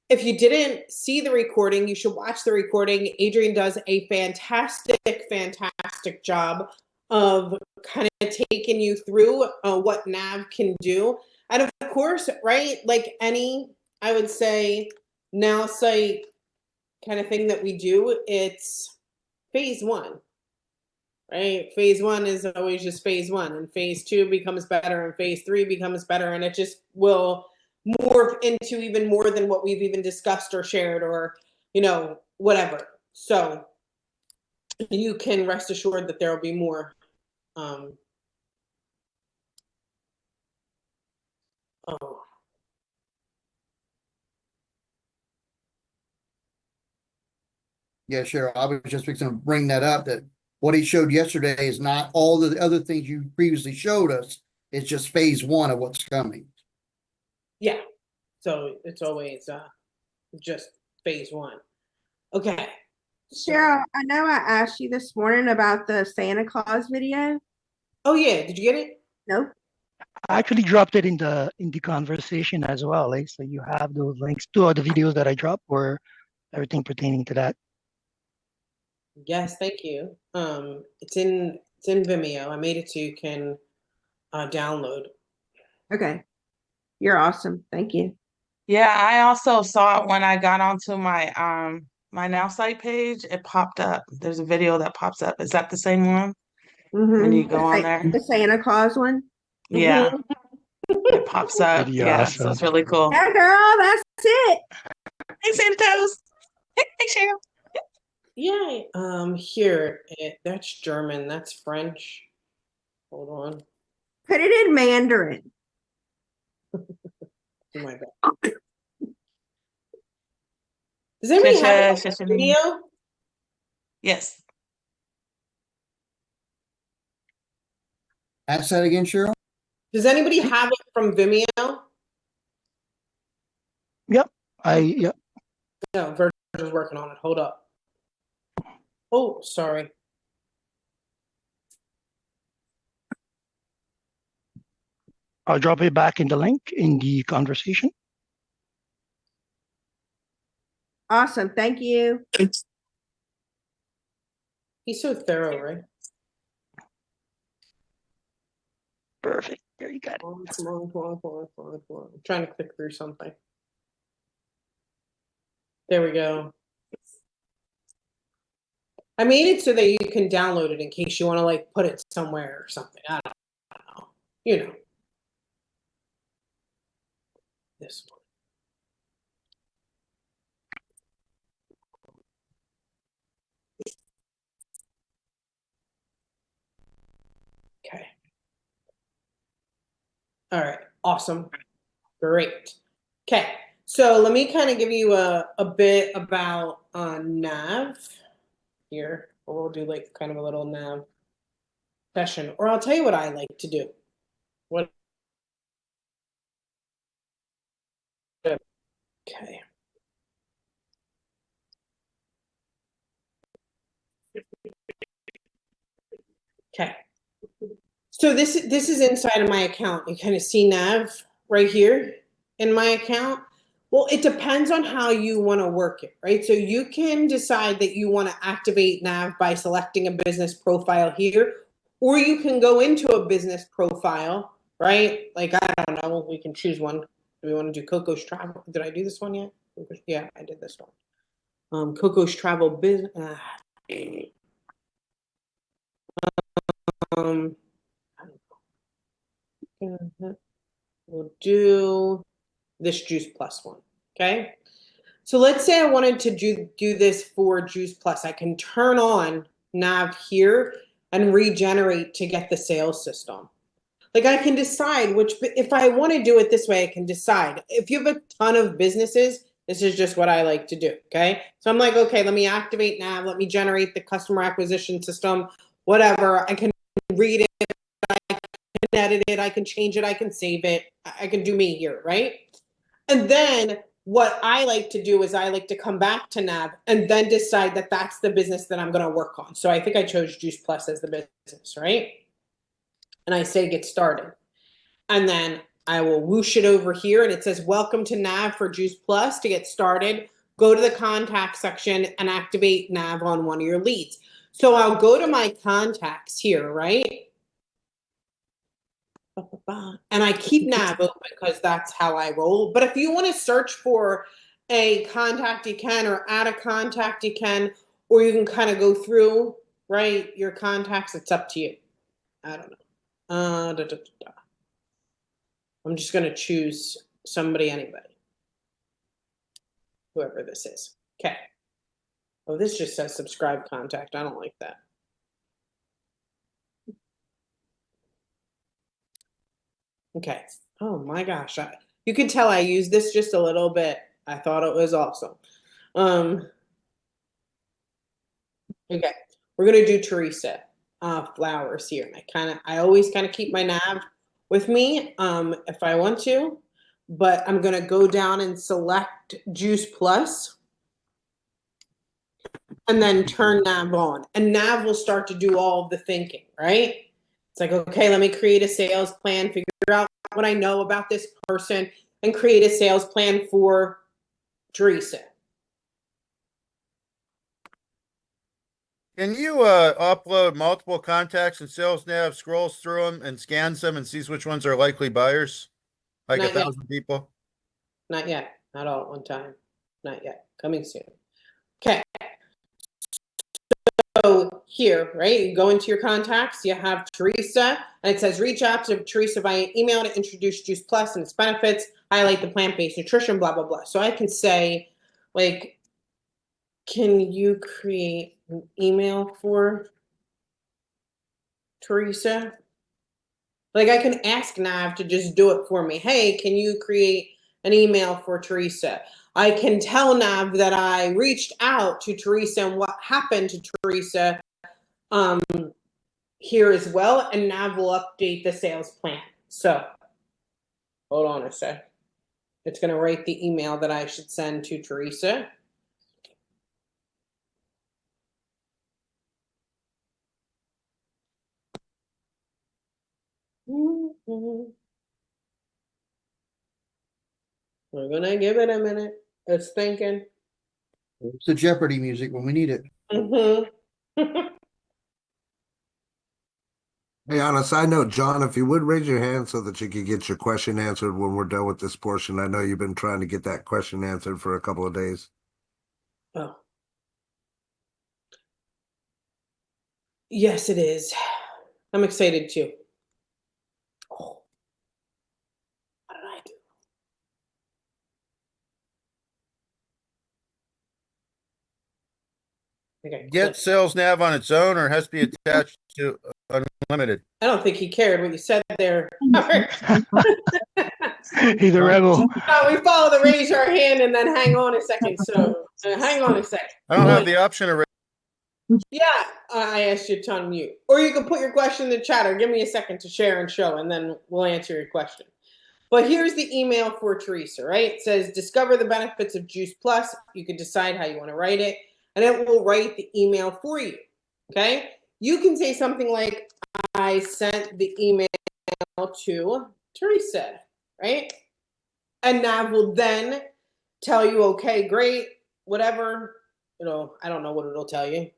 If you didn't see the recording, you should watch the recording. Adrian does a fantastic job of kind of taking you through what Nav can do. And of course, right, like any, I would say, now site kind of thing that we do, it's phase one, right? Phase one is always just phase one, and phase two becomes better, and phase three becomes better, and it just will morph into even more than what we've even discussed or shared or, you know, whatever. So you can rest assured that there will be more. Oh. Yeah, Cheryl, I was just fixing to bring that up, that what he showed yesterday is not all the other things you previously showed us. It's just phase one of what's coming. Yeah. So it's always just phase one. Okay. Cheryl, I know I asked you this morning about the Santa Claus video. Oh yeah, did you get it? Nope. I actually dropped it in the conversation as well. So you have those links to all the videos that I dropped, or everything pertaining to that. Yes, thank you. It's in Vimeo. I made it so you can download. Okay. You're awesome. Thank you. Yeah, I also saw it when I got onto my my Nowsite page. It popped up. There's a video that pops up. Is that the same one? When you go on there? The Santa Claus one? Yeah. It pops up. Pretty Yeah, awesome. so it's really cool. Yeah, girl, that's it. Hey, Santa Toes. Hey, Cheryl. Yeah, here, that's German, that's French. Hold on. Put it in Mandarin. Oh my God. Does anybody have a video? Yes. Ask that again, Cheryl. Does anybody have it from Vimeo? Yep. Yep. No, Virgil's working on it. Hold up. Oh, sorry. I'll drop it back in the link in the conversation. Awesome. Thank you. He's so thorough, right? Perfect. There you got it. Come on. I'm trying to click through something. There we go. I made it so that you can download it in case you want to like put it somewhere or something. I don't know. You know. This one. Okay. All right. Awesome. Great. Okay. So let me kind of give you a bit about Nav here. We'll do like kind of a little Nav session. Or I'll tell you what I like to do. What? Okay. Okay. So this is inside of my account. You kind of see Nav right here in my account. Well, it depends on how you want to work it, right? So you can decide that you want to activate Nav by selecting a business profile here, or you can go into a business profile, right? Like, I don't know, we can choose one. Do we want to do Coco's Travel? Did I do this one yet? Yeah, I did this one. Coco's Travel Business. We'll do this Juice Plus one, okay? So let's say I wanted to do this for Juice Plus. I can turn on Nav here and regenerate to get the sales system. Like I can decide which, if I want to do it this way, I can decide. If you have a ton of businesses, this is just what I like to do, okay? So I'm like, okay, let me activate Nav, let me generate the customer acquisition system, whatever. I can read it, I can edit it, I can change it, I can save it. I can do me here, right? And then what I like to do is I like to come back to Nav and then decide that that's the business that I'm going to work on. So I think I chose Juice Plus as the business, right? And I say get started. And then I will whoosh it over here and it says, welcome to Nav for Juice Plus. To get started, go to the contact section and activate Nav on one of your leads. So I'll go to my contacts here, right? And I keep Nav open because that's how I roll. But if you want to search for a contact, you can, or add a contact, you can, or you can kind of go through, right, your contacts. It's up to you. I don't know. I'm just going to choose somebody, anybody, whoever this is. Okay. Oh, this just says subscribe contact. I don't like that. Okay. Oh my gosh. You can tell I used this just a little bit. I thought it was awesome. Okay. We're going to do Teresa Flowers here. I always kind of keep my nav with me if I want to, but I'm going to go down and select Juice Plus and then turn nav on, and nav will start to do all of the thinking, right? It's like, okay, let me create a sales plan, figure out what I know about this person, and create a sales plan for Teresa. Can you upload multiple contacts and Sales Nav scrolls through them and scans them and sees which ones are likely buyers? Like Not yet. 1,000 people? Not yet. Not all at one time. Not yet. Coming soon. Okay. So here, right, you go into your contacts, you have Teresa, and it says reach out to Teresa via email to introduce Juice Plus and its benefits, highlight the plant-based nutrition, blah, blah, blah. So I can say, like, can you create an email for Teresa? Like, I can ask Nav to just do it for me. Hey, can you create an email for Teresa? I can tell Nav that I reached out to Teresa and what happened to Teresa here as well, and Nav will update the sales plan. So, hold on a sec. It's going to write the email that I should send to Teresa. We're going to give it a minute. It's thinking. It's the Jeopardy music when we need it. Hey, on a side note, John, if you would raise your hand so that you could get your question answered when we're done with this portion. I know you've been trying to get that question answered for a couple of days. Oh. Yes, it is. I'm excited too. Oh. What did I do? Okay. Get Sales Nav on its own or has to be attached to Unlimited? I don't think he cared what you said there. He's a rebel. We follow the raise your hand and then hang on a second. So hang on a second. I don't have the option of. Yeah, I asked you to unmute. Or you can put your question in the chat, or give me a second to share and show, and then we'll answer your question. But here's the email for Teresa, right? It says, discover the benefits of Juice Plus. You can decide how you want to write it, and it will write the email for you, okay? You can say something like, I sent the email to Teresa, right? And Nav will then tell you, okay, great, whatever. I don't know what it'll tell you.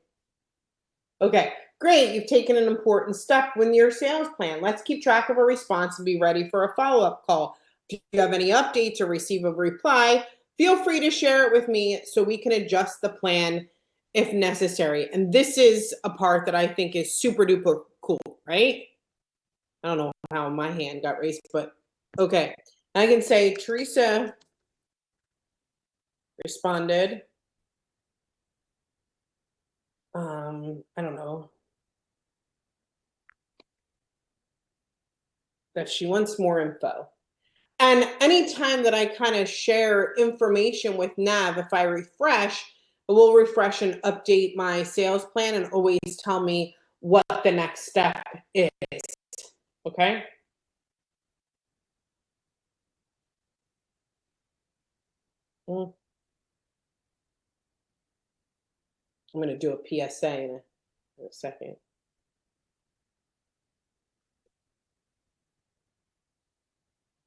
Okay, great. You've taken an important step with your sales plan. Let's keep track of a response and be ready for a follow-up call. If you have any updates or receive a reply, feel free to share it with me so we can adjust the plan if necessary. And this is a part that I think is super duper cool, right? I don't know how my hand got raised, but okay. I can say Teresa responded. I don't know. That she wants more info. And anytime that I kind of share information with Nav, if I refresh, it will refresh and update my sales plan and always tell me what the next step is. Okay? I'm going to do a PSA in a second.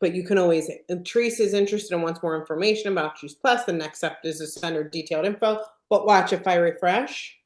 but you can always, if Teresa's interested and wants more information about Juice Plus, the next step is to send her detailed info. But watch, if I refresh,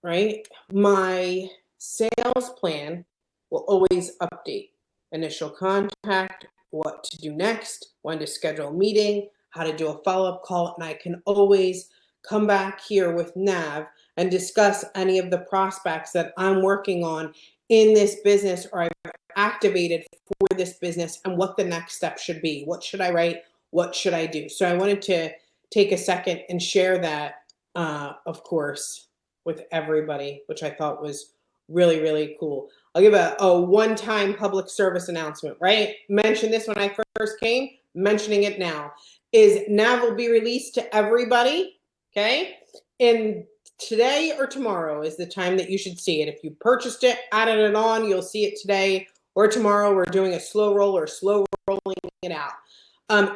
right, my sales plan will always update. Initial contact, what to do next, when to schedule a meeting, how to do a follow-up call, and I can always come back here with Nav and discuss any of the prospects that I'm working on in this business or I've activated for this business and what the next step should be. What should I write? What should I do? So I wanted to take a second and share that, of course, with everybody, which I thought was really, really cool. I'll give a one-time public service announcement, right? Mentioned this when I first came, mentioning it now. Is Nav will be released to everybody, okay? And today or tomorrow is the time that you should see it. If you purchased it, added it on, you'll see it today or tomorrow. We're doing a slow roll or slow rolling it out.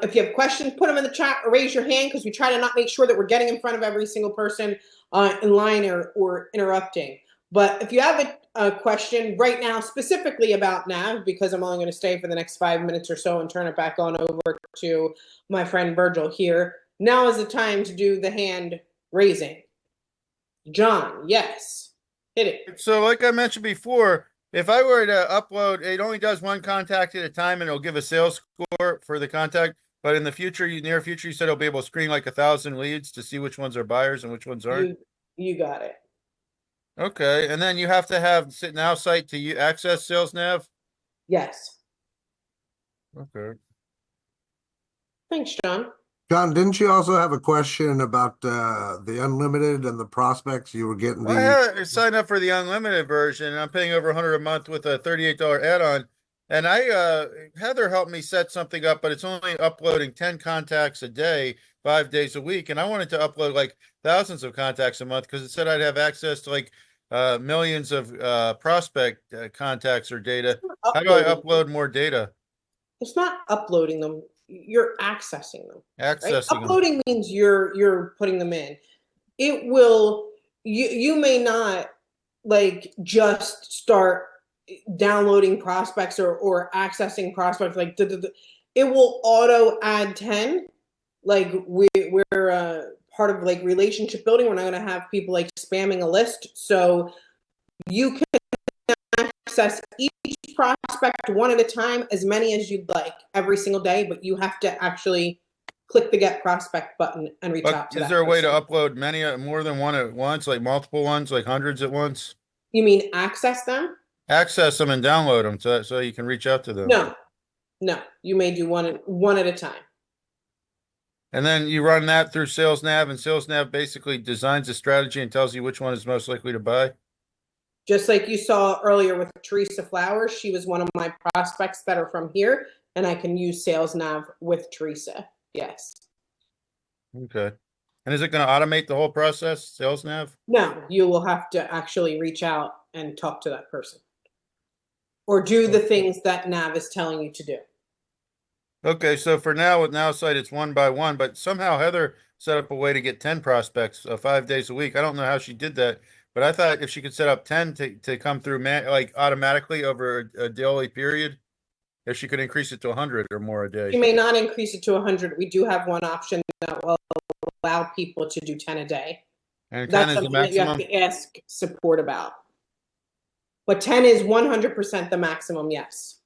If you have questions, put them in the chat or raise your hand because we try to not make sure that we're getting in front of every single person in line or interrupting. But if you have a question right now specifically about Nav, because I'm only going to stay for the next 5 minutes or so and turn it back on over to my friend Virgil here, now is the time to do the hand raising. John, yes, hit it. So like I mentioned before, if I were to upload, it only does one contact at a time and it'll give a sales score for the contact. But in the future, near future, you said it'll be able to screen like 1,000 leads to see which ones are buyers and which ones aren't. You got it. Okay, and then you have to have Nowsite to access Sales Nav. Yes. Okay. Thanks, John. John, didn't you also have a question about the unlimited and the prospects you were getting? Well, I had signed up for the unlimited version, and I'm paying over 100 a month with a $38 add-on. And Heather helped me set something up, but it's only uploading 10 contacts a day, 5 days a week. And I wanted to upload like thousands of contacts a month because it said I'd have access to like millions of prospect contacts or data. How do I upload more data? It's not uploading them. You're accessing them. Accessing right? them. Uploading means you're putting them in. It will, you may not like just start downloading prospects or accessing prospects like it will auto add 10. Like we're part of like relationship building. We're not going to have people like spamming a list. So you can access each prospect one at a time, as many as you'd like every single day, but you have to actually click the get prospect button and reach out to that. Is there a way to upload many more than one at once, like multiple ones, like hundreds at once? You mean access them? Access them and download them so you can reach out to them. No, you may do one at a time. And then you run that through Sales Nav, and Sales Nav basically designs a strategy and tells you which one is most likely to buy. Just like you saw earlier with Teresa Flowers, she was one of my prospects that are from here, and I can use Sales Nav with Teresa. Yes. Okay. And is it going to automate the whole process, Sales Nav? No, you will have to actually reach out and talk to that person. Or do the things that Nav is telling you to do. Okay, so for now with Nowsite, it's one by one, but somehow Heather set up a way to get 10 prospects 5 days a week. I don't know how she did that, but I thought if she could set up 10 to come through like automatically over a daily period, if she could increase it to 100 or more a day. You may not increase it to 100. We do have one option that will allow people to do 10 a day. And 10 That's is the something that you have maximum? to ask support about. But 10 is 100% the maximum, yes.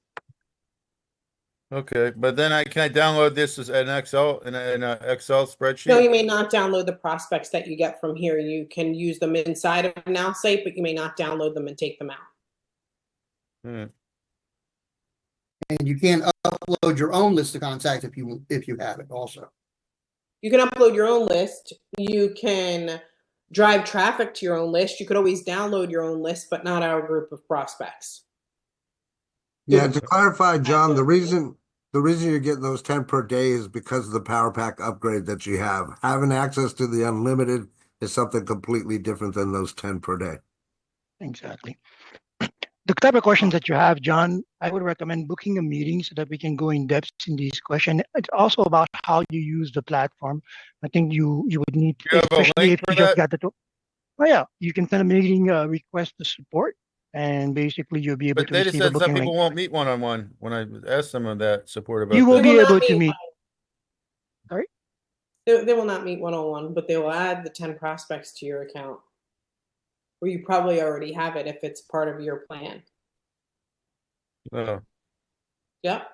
Okay, but then can I download this as an Excel in an Excel spreadsheet? No, you may not download the prospects that you get from here. You can use them inside of Nowsite, but you may not download them and take them out. Hmm. And you can upload your own list of contacts if you have it also. You can upload your own list. You can drive traffic to your own list. You could always download your own list, but not our group of prospects. Yeah, to clarify, John, the reason you're getting those 10 per day is because of the Power Pack upgrade that you have. Having access to the unlimited is something completely different than those 10 per day. Exactly. The type of questions that you have, John, I would recommend booking a meeting so that we can go in depth in these questions. It's also about how you use the platform. I think you would need, Do you have a especially link if for you just that? got the tool. Oh yeah, you can send a meeting request to support, and basically you'll be able But to they just receive a said some booking people link. won't meet one-on-one when I asked them on that support about You will that. be will not able to meet meet. Sorry? They will not meet one-on-one, but they will add the 10 prospects to your account. Or you probably already have it if it's part of your plan. Oh. Yep.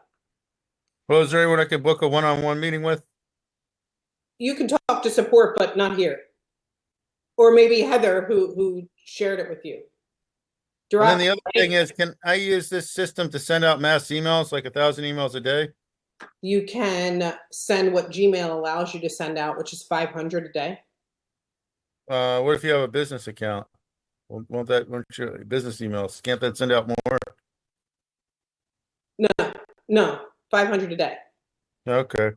Well, is there anyone I could book a one-on-one meeting with? You can talk to support, but not here. Or maybe Heather, who shared it with you. And then Drop, the other thing is, can I use this system to send out mass emails, like 1,000 emails a day? you can send what Gmail allows you to send out, which is 500 a day. What if you have a business account? Won't your business emails? Can't that send out more? No, 500 a day. Okay.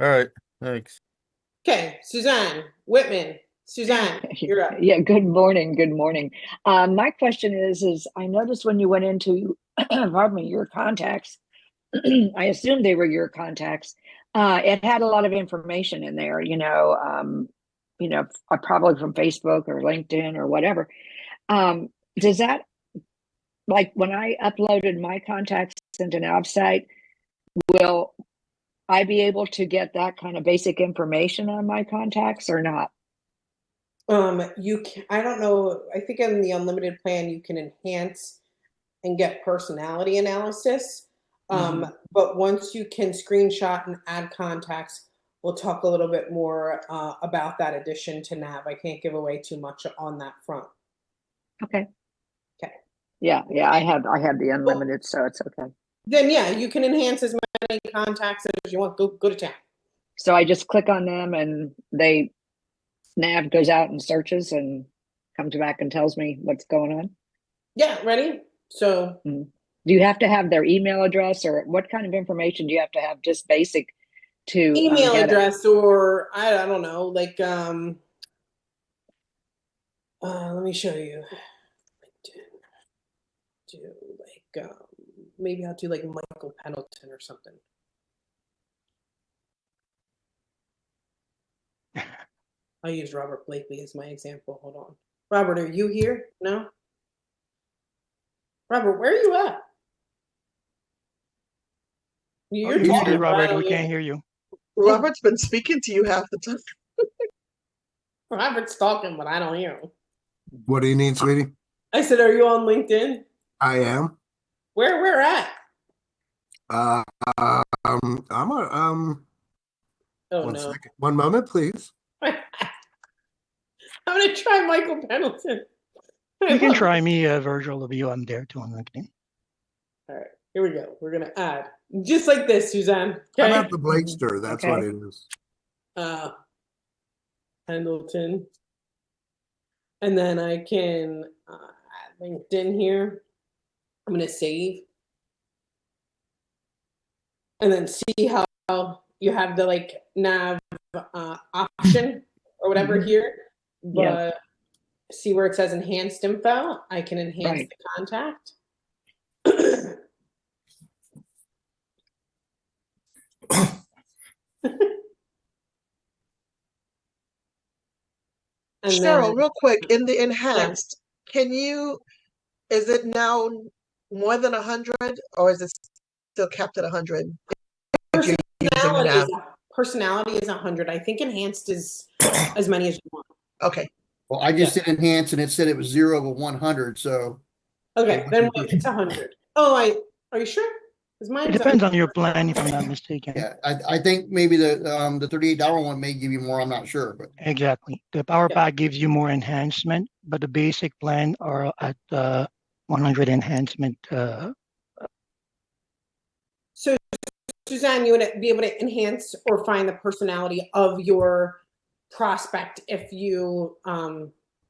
All right. Thanks. Okay, Suzanne Whitman. Suzanne, you're up. Yeah, good morning. Good morning. My question is I noticed when you went into, pardon me, your contacts, I assumed they were your contacts. It had a lot of information in there, probably from Facebook or LinkedIn or whatever. Does that, like when I uploaded my contacts into Nowsite, will I be able to get that kind of basic information on my contacts or not? You can, I don't know. I think in the unlimited plan you can enhance and get personality analysis. But once you can screenshot and add contacts, we'll talk a little bit more about that addition to Nav. I can't give away too much on that front. Okay. Okay. Yeah, I have the unlimited, so it's okay. Then yeah, you can enhance as many contacts as you want. Go to town. So I just click on them and Nav goes out and searches and comes back and tells me what's going on. Yeah, ready? So do you have to have their email address, or what kind of information do you have to have? Just basic to email address, or I don't know, like let me show you. Do like maybe I'll do like Michael Pendleton or something. I'll use Robert Blakely as my example. Hold on. Robert, are you here? No? Robert, where are you at? You're You're talking, muted, but I Robert. don't We hear can't you. hear you. Robert's been speaking to you half the time. Robert's talking, but I don't hear him. What do you need, sweetie? I said, are you on LinkedIn? I am. Where at? I'm a, Oh one no. second. One moment, please. I'm gonna try Michael Pendleton. You can try me, Virgil, of you. I'm there too on LinkedIn. All right, here we go. We're gonna add just like this, Suzanne. How Okay. about the Blakester? That's Okay. what it is. Pendleton, and then I can add LinkedIn here. I'm gonna save, and then see how you have the like nav option or whatever here, but see where it says enhanced info. I can enhance the contact. And Cheryl, then, real quick, in the enhanced, is it now more than 100 or is it still capped at 100? personality is 100. I think enhanced is as many as you want. Okay. Well, I just did enhance and it said it was 0 to 100, so. Okay, then it's 100. Oh, are you sure? Because mine It depends on your plan, if I'm not mistaken. Yeah, I think maybe the $38 one may give you more, I'm not sure, but. Exactly. The Power Pack gives you more enhancement, but the basic plan are at 100 enhancement. So, Suzanne, you would be able to enhance or find the personality of your prospect if you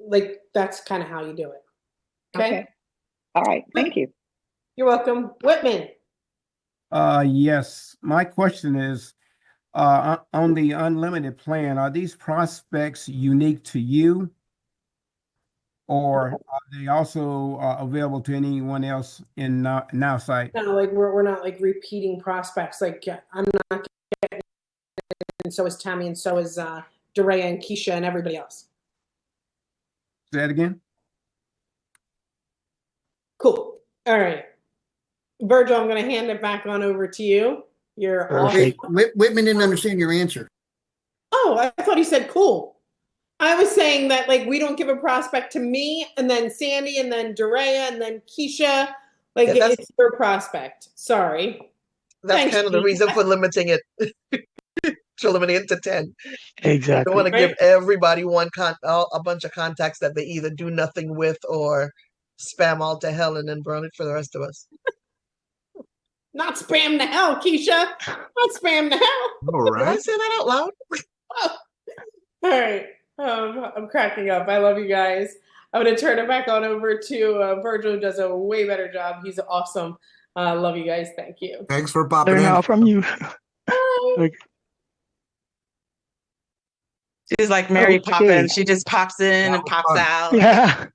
like. That's kind of how you do it. Okay. All right. Thank you. You're welcome, Whitman. Yes. My question is, on the unlimited plan, are these prospects unique to you? Or are they also available to anyone else in Nowsite? No, like we're not like repeating prospects. Like I'm not getting, and so is Tammy, and so is Dorea and Keisha and everybody else. Say that again? Cool. All right. Virgil, I'm going to hand it back on over to you. You're awesome. Wait, Whitman didn't understand your answer. Oh, I thought he said cool. I was saying that like we don't give a prospect to me and then Sandy and then Dorea and then Keisha. Like Yeah, it's your prospect. Sorry. That's Thanks, kind of the Keisha. reason for limiting it to limiting it to 10. We Exactly. want to give Right. everybody a bunch of contacts that they either do nothing with or spam all to hell and then burn it for the rest of us. Not spam the hell, Keisha. Not spam the hell. All Did I right. say that out loud? All right. I'm cracking up. I love you guys. I'm going to turn it back on over to Virgil, who does a way better job. He's awesome. Love you guys. Thank you. Thanks for popping Learn in. now from you. Bye. She's like Mary Okay. Poppins. She just pops in That and was pops fun. out. Yeah.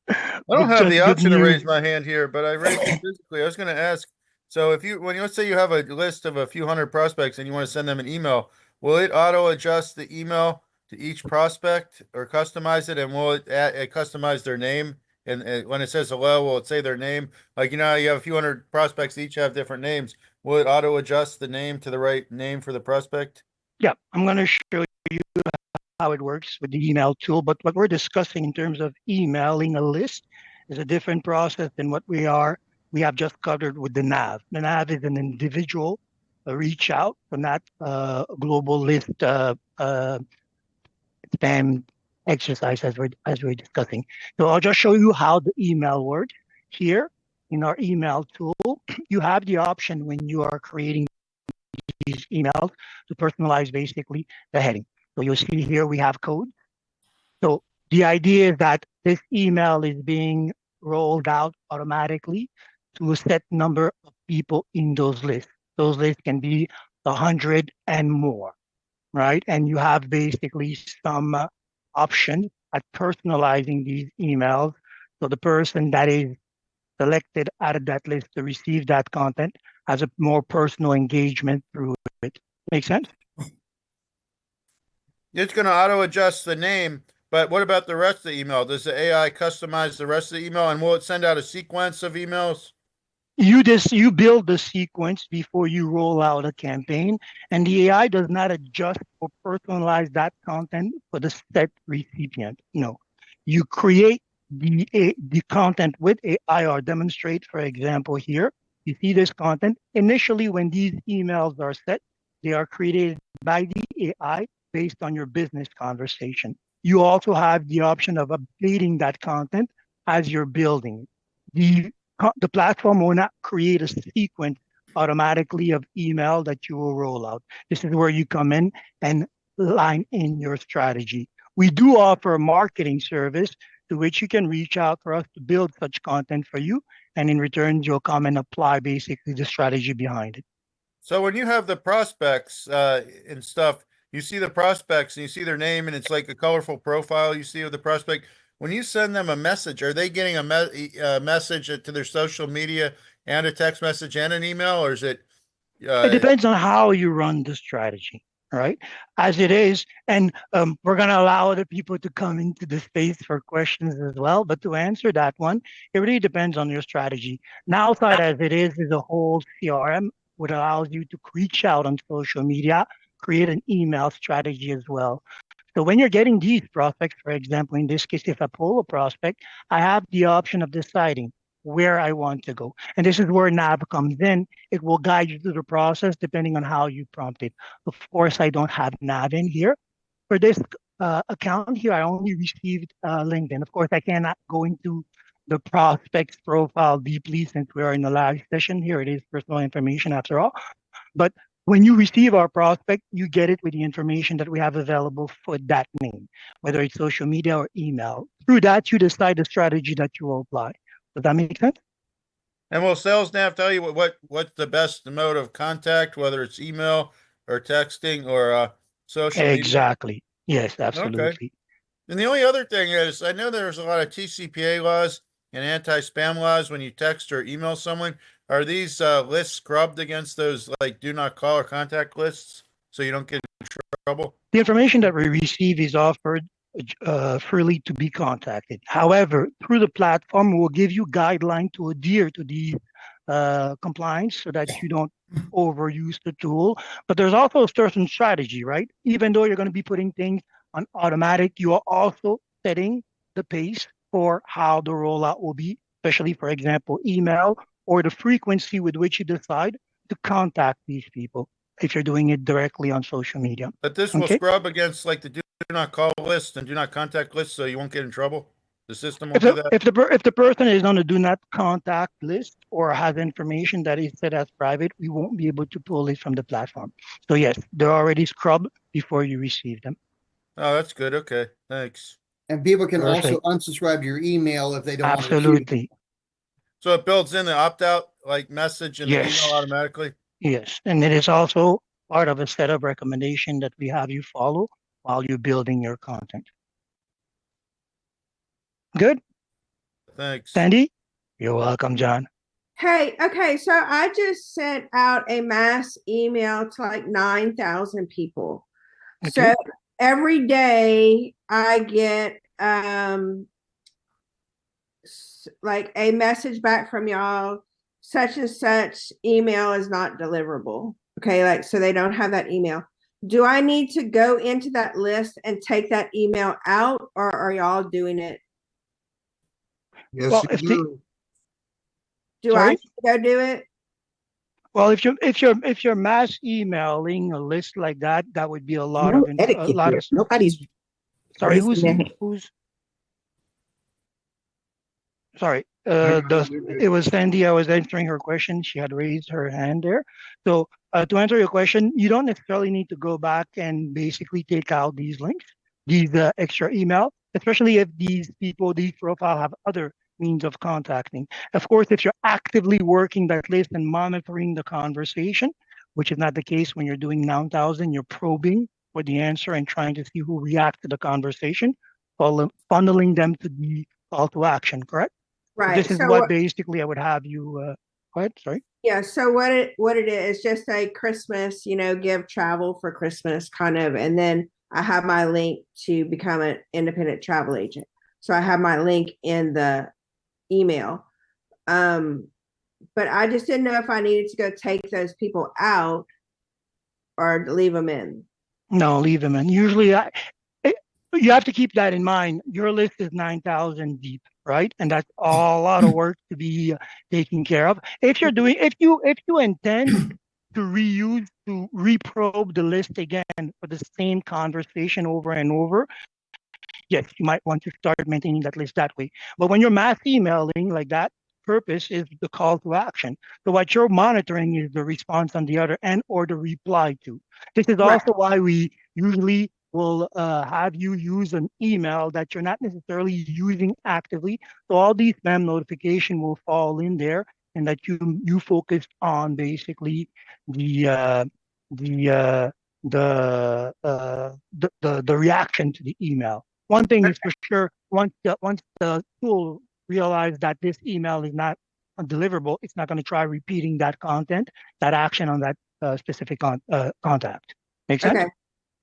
I don't have the Just good option to raise news. my hand here, but I raised it physically. I was going to ask. So if let's say you have a list of a few hundred prospects and you want to send them an email, will it auto adjust the email to each prospect or customize it? And will it customize their name? And when it says hello, will it say their name? Like, you know, you have a few hundred prospects, each have different names. Will it auto adjust the name to the right name for the prospect? Yeah, I'm going to show you how it works with the email tool. But what we're discussing in terms of emailing a list is a different process than what we have just covered with the nav. The nav is an individual reach out from that global list spam exercise as we're discussing. So I'll just show you how the email works here in our email tool. You have the option when you are creating these emails to personalize basically the heading. So you'll see here we have code. So the idea is that this email is being rolled out automatically to a set number of people in those lists. Those lists can be 100 and more, right? And you have basically some option at personalizing these emails. So the person that is selected out of that list to receive that content has a more personal engagement through it. Make sense? It's going to auto adjust the name, but what about the rest of the email? Does the AI customize the rest of the email, and will it send out a sequence of emails? You build the sequence before you roll out a campaign, and the AI does not adjust or personalize that content for the set recipient. No, you create the content with AI or demonstrate, for example, here. You see this content. Initially, when these emails are set, they are created by the AI based on your business conversation. You also have the option of updating that content as you're building. The platform will not create a sequence automatically of email that you will roll out. This is where you come in and line in your strategy. We do offer a marketing service to which you can reach out for us to build such content for you. And in return, you'll come and apply basically the strategy behind it. So when you have the prospects and stuff, you see the prospects and you see their name, and it's like a colorful profile you see of the prospect. When you send them a message, are they getting a message to their social media and a text message and an email, or is it? It depends on how you run the strategy, right? As it is, and we're going to allow other people to come into the space for questions as well. But to answer that one, it really depends on your strategy. Nowsite, as it is a whole CRM, which allows you to reach out on social media, create an email strategy as well. So when you're getting these prospects, for example, in this case, if I pull a prospect, I have the option of deciding where I want to go. And this is where NAV comes in. It will guide you through the process depending on how you prompt it. Of course, I don't have NAV in here. For this account here, I only received LinkedIn. Of course, I cannot go into the prospect's profile deeply since we are in a live session here. It is personal information after all. But when you receive our prospect, you get it with the information that we have available for that name, whether it's social media or email. Through that, you decide the strategy that you will apply. Does that make sense? And will sales nav tell you what's the best mode of contact, whether it's email or texting or social media? Exactly. Yes, absolutely. Okay. And the only other thing is, I know there's a lot of TCPA laws and anti-spam laws when you text or email someone. Are these lists scrubbed against those like do not call or contact lists so you don't get in trouble? The information that we receive is offered freely to be contacted. However, through the platform, we'll give you guidelines to adhere to the compliance so that you don't overuse the tool. But there's also a certain strategy, right? Even though you're going to be putting things on automatic, you are also setting the pace for how the rollout will be, especially, for example, email or the frequency with which you decide to contact these people if you're doing it directly on social media. But this will scrub against like the do not call list and do not contact list, so you won't get in trouble. The system will do that. If the person is on a do not contact list or has information that is set as private, we won't be able to pull it from the platform. So yes, they're already scrubbed before you receive them. Oh, that's good. Okay, thanks. And people can Perfect. also unsubscribe to your email if they don't want to. Absolutely. So it builds in the opt-out like message in the email automatically? Yes, and it is also part of a set of recommendation that we have you follow while you're building your content. Good? Thanks. Sandy? You're welcome, John. Hey, okay, so I just sent out a mass email to like 9,000 people. Okay. So every day I get like a message back from y'all, such and such email is not deliverable. Okay, like so they don't have that email. Do I need to go into that list and take that email out, or are y'all doing it? Yes, Well, you do. Do I need to go do it? Well, if you're mass emailing a list like that, that would be a lot of nobody's sorry, who's sorry. It was Sandy. I was answering her question. She had raised her hand there. So to answer your question, you don't necessarily need to go back and basically take out these links, these extra email, especially if these profile have other means of contacting. Of course, if you're actively working that list and monitoring the conversation, which is not the case when you're doing 9,000, you're probing for the answer and trying to see who reacts to the conversation, funneling them to the call to action, correct? Right. This is so what basically I would have you, go ahead, sorry. Yeah, so what it is just a Christmas, give travel for Christmas kind of, and then I have my link to become an independent travel agent. So I have my link in the email. But I just didn't know if I needed to go take those people out or leave them in. No, leave them in. Usually you have to keep that in mind. Your list is 9,000 deep, right? And that's a lot of work to be taken care of. If you intend to reprobe the list again for the same conversation over and over, yes, you might want to start maintaining that list that way. But when you're mass emailing like that, purpose is the call to action. So what you're monitoring is the response on the other end or the reply to. This is also why we usually will have you use an email that you're not necessarily using actively. So all these spam notification will fall in there, and that you focus on basically the reaction to the email. One thing is for sure, once the tool realize that this email is not deliverable, it's not going to try repeating that content, that action on that specific contact. Make sense? Okay.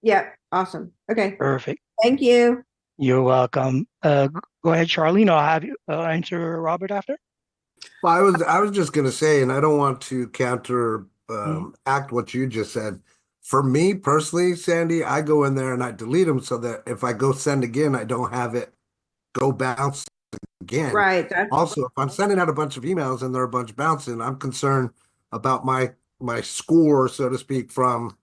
Yeah. Awesome. Okay. Perfect. Thank you. You're welcome. Go ahead, Charlene. I'll have you answer Robert after. Well, I was just gonna say, and I don't want to counter act what you just said. For me personally, Sandy, I go in there and I delete them so that if I go send again, I don't have it go bounce again. Right. Also, if I'm sending out a bunch of emails and they're a bunch bouncing, I'm concerned about my score, so to speak, from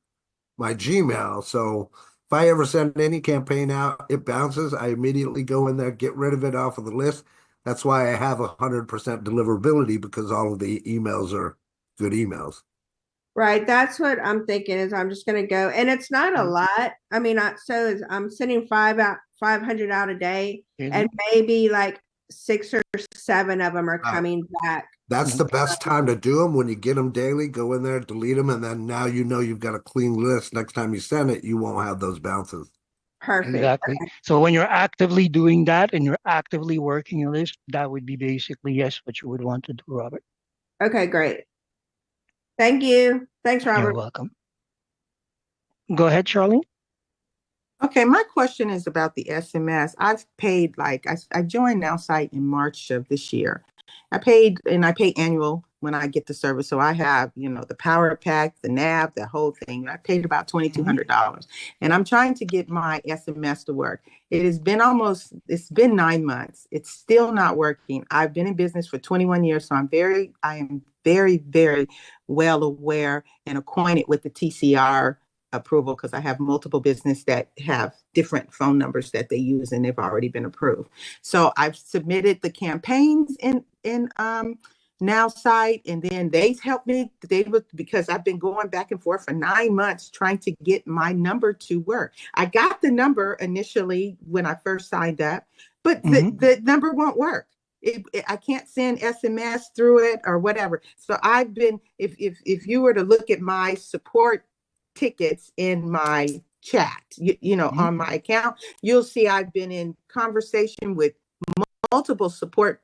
my Gmail. So if I ever send any campaign out, it bounces, I immediately go in there, get rid of it off of the list. That's why I have 100% deliverability, because all of the emails are good emails. Right. That's what I'm thinking is I'm just going to go, and it's not a lot. I mean, I'm sending 500 out a day, and maybe like 6 or 7 of them are coming back. That's the best time to do them, when you get them daily. Go in there, delete them, and then now you've got a clean list. Next time you send it, you won't have those bounces. Perfect. Exactly. Okay. So when you're actively doing that and you're actively working a list, that would be basically yes, what you would want to do, Robert. Okay, great. Thank you. Thanks, Robert. You're welcome. Go ahead, Charlene. Okay, my question is about the SMS. I've paid I joined Nowsite in March of this year. I pay annual when I get the service. So I have, the power pack, the nav, the whole thing. I paid about $2,200. And I'm trying to get my SMS to work. It's been 9 months. It's still not working. I've been in business for 21 years, so I am very, very well aware and acquainted with the TCR approval because I have multiple business that have different phone numbers that they use and they've already been approved. So I've submitted the campaigns in Now Site, and then they helped me. Because I've been going back and forth for 9 months trying to get my number to work. I got the number initially when I first signed up, but the number won't work. I can't send SMS through it or whatever. So I've been, if you were to look at my support tickets in my chat, on my account, you'll see I've been in conversation with multiple support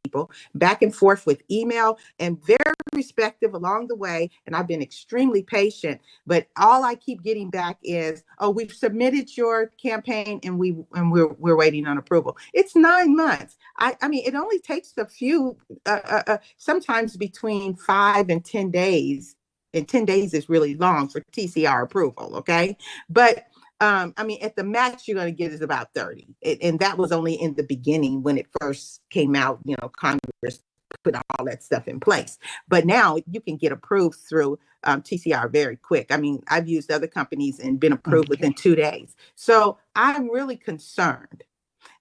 people back and forth with email and very respectful along the way. And I've been extremely patient, but all I keep getting back is, oh, we've submitted your campaign and we're waiting on approval. It's 9 months. I mean, it only takes a few, sometimes between 5 and 10 days. And 10 days is really long for TCR approval. Okay. But I mean, at the max you're going to get is about 30. And that was only in the beginning when it first came out, Congress put all that stuff in place. But now you can get approved through TCR very quick. I mean, I've used other companies and been approved within 2 days. So I'm really concerned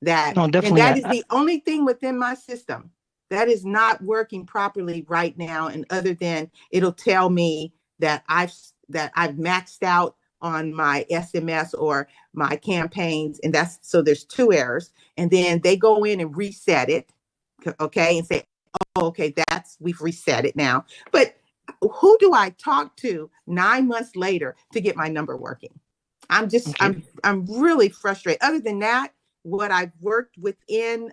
that, No, and definitely. that is the only thing within my system that is not working properly right now. And other than it'll tell me that I've maxed out on my SMS or my campaigns. And so there's 2 errors. And then they go in and reset it. Okay. And say, oh, okay, we've reset it now. But who do I talk to 9 months later to get my number working? I'm really frustrated. Other than that, what I've worked within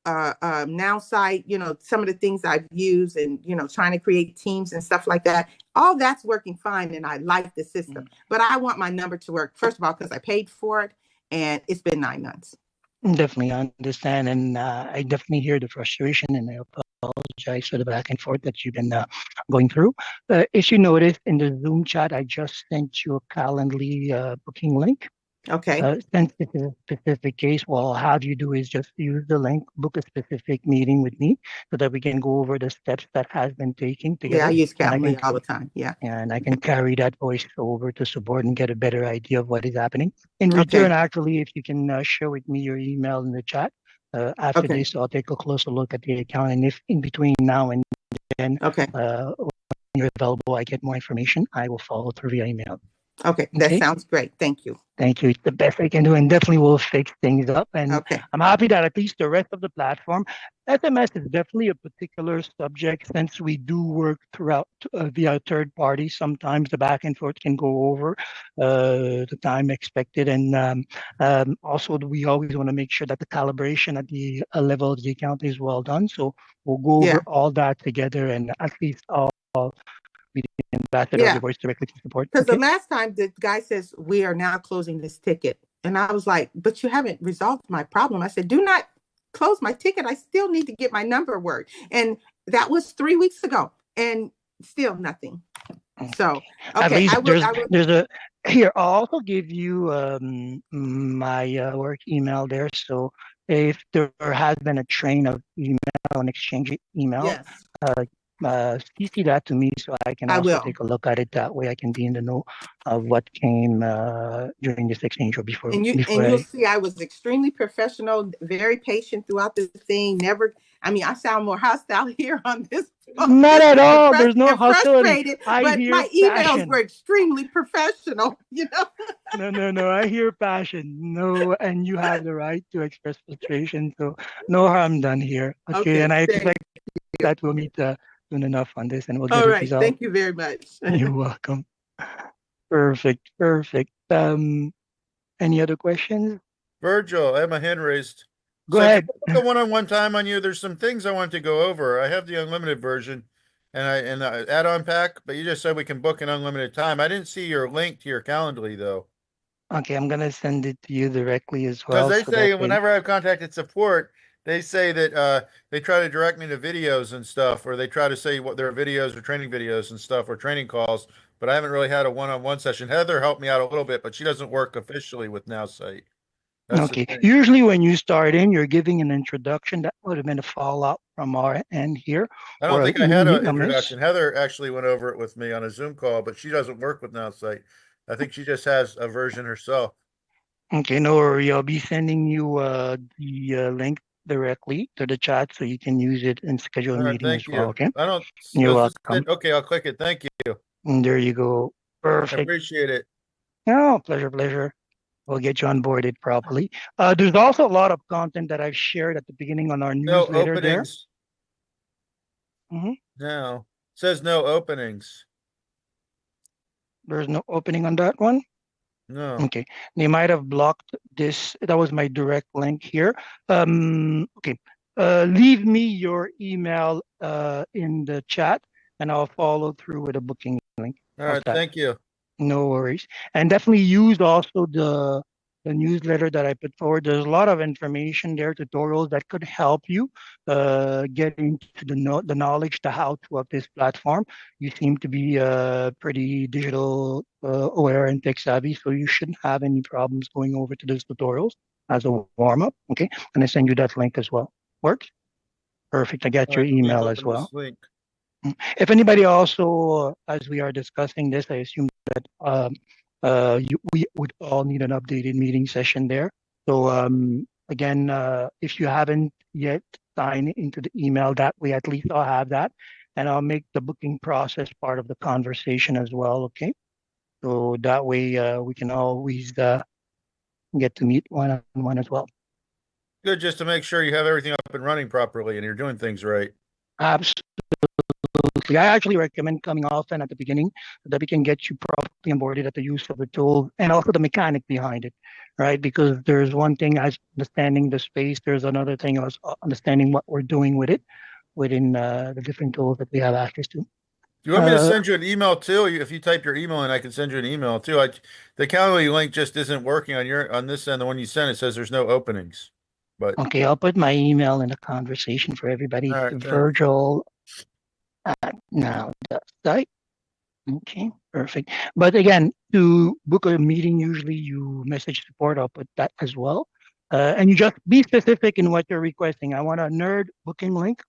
Now Site, some of the things I've used and, trying to create teams and stuff like that, all that's working fine. And I like the system, but I want my number to work, first of all, because I paid for it and it's been 9 months. Definitely understand. And I definitely hear the frustration, and I apologize for the back and forth that you've been going through. As you noticed in the Zoom chat, I just sent you a Calendly booking link. Okay. Since it's a specific case, what I'll have you do is just use the link, book a specific meeting with me so that we can go over the steps that has been taken together. Yeah, I use Calendly all the time. Yeah. And I can carry that voice over to support and get a better idea of what is happening. In return, actually, if you can share with me your email in the chat after this, I'll take a closer look at the account. And if in between now and then, when you're available, I get more information, I will follow through via email. Okay, that sounds great. Thank you. Thank you. It's the best I can do, and definitely will fix things up. And I'm happy that at least the rest of the platform, SMS is definitely a particular subject since we do work throughout via third parties. Sometimes the back and forth can go over the time expected. And also we always want to make sure that the calibration at the level of the account is well done. So we'll go over all that together, and at least all the ambassador voice directly to support. Because the last time the guy says, we are now closing this ticket. And I was like, but you haven't resolved my problem. I said, do not close my ticket. I still need to get my number work. And that was 3 weeks ago and still nothing. So, at least there's a, here, I'll also give you my work email there. So if there has been a train of email and exchange email, CC that to me so I can also take a look at it. That way I can be in the know of what came during this exchange or before. And you'll see I was extremely professional, very patient throughout the thing. I sound more hostile here on this phone. Not at all. There's no hostility. But my emails were extremely professional, No, I hear passion. No, and you have the right to express frustration. So no harm done here. Okay, and I expect that we'll meet soon enough on this, and we'll get it resolved. Thank you very much. You're welcome. Perfect. Any other questions? Virgil, I have my hand raised. Go ahead. The one-on-one time on you. There's some things I want to go over. I have the unlimited version and the add-on pack, but you just said we can book an unlimited time. I didn't see your link to your Calendly though. Okay, I'm gonna send it to you directly as Because well. they So say that way, whenever I've contacted support, they say that they try to direct me to videos and stuff, or they try to say what their videos or training videos and stuff or training calls. But I haven't really had a one-on-one session. Heather helped me out a little bit, but she doesn't work officially with Nowsite. That's the okay. thing. Usually when you start in, you're giving an introduction. That would have been a follow-up from our end here, I don't or think I you had meet an a miss. introduction. Heather actually went over it with me on a Zoom call, but she doesn't work with Nowsite. I think she just has a version herself. Okay, no worry. I'll be sending you the link directly to the chat so you can use it and schedule a All right, meeting thank as well. you. Okay, I don't. you're Does this welcome. okay, I'll click it. Thank you. And there you go. I Perfect. appreciate it. Oh, pleasure, pleasure. We'll get you onboarded properly. There's also a lot of content that I've shared at the beginning on our No newsletter there. openings. Mhm. No. Says no openings. There's no opening on that one. No. Okay, they might have blocked this. That was my direct link here. Okay, leave me your email in the chat, and I'll follow through with a booking link. All How's right, that? thank you. No worries. And definitely use also the newsletter that I put forward. There's a lot of information there, tutorials that could help you get into the knowledge, the how-to of this platform. You seem to be pretty digital aware and tech savvy, so you shouldn't have any problems going over to those tutorials as a warm-up. Okay, and I send you that link as well. Works? Perfect. I got All your right, let me email as open well. this link. If anybody also, as we are discussing this, I assume that we would all need an updated meeting session there. So again, if you haven't yet signed into the email, that way at least I'll have that, and I'll make the booking process part of the conversation as well. Okay, so that way we can always get to meet one-on-one as well. Good, just to make sure you have everything up and running properly and you're doing things right. Absolutely. I actually recommend coming often at the beginning so that we can get you properly onboarded at the use of the tool and also the mechanic behind it, right? Because there's one thing as understanding the space, there's another thing as understanding what we're doing with it within the different tools that we have access to. Do you want me to send you an email too? If you type your email in, I can send you an email too. The Calendly link just isn't working on this end. The one you sent, it says there's no openings. But okay, I'll put my email in the conversation for everybody. all right, It's thanks. Virgil at Nowsite. Okay, perfect. But again, to book a meeting, usually you message support. I'll put that as well. And you just be specific in what you're requesting. I want a nerd booking link,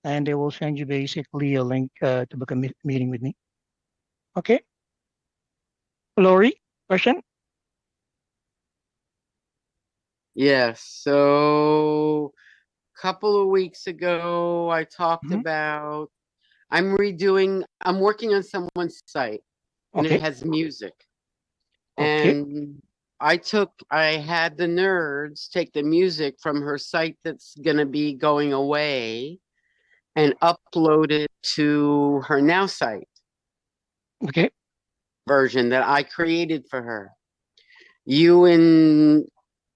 and they will send you basically a link to book a meeting with me. Okay. Lori, question? Yes. So a couple of weeks ago, I talked about I'm working on someone's site and it Okay. has music. Okay. And I had the nerds take the music from her site that's going to be going away and upload it to her Now site Okay. version that I created for her. You and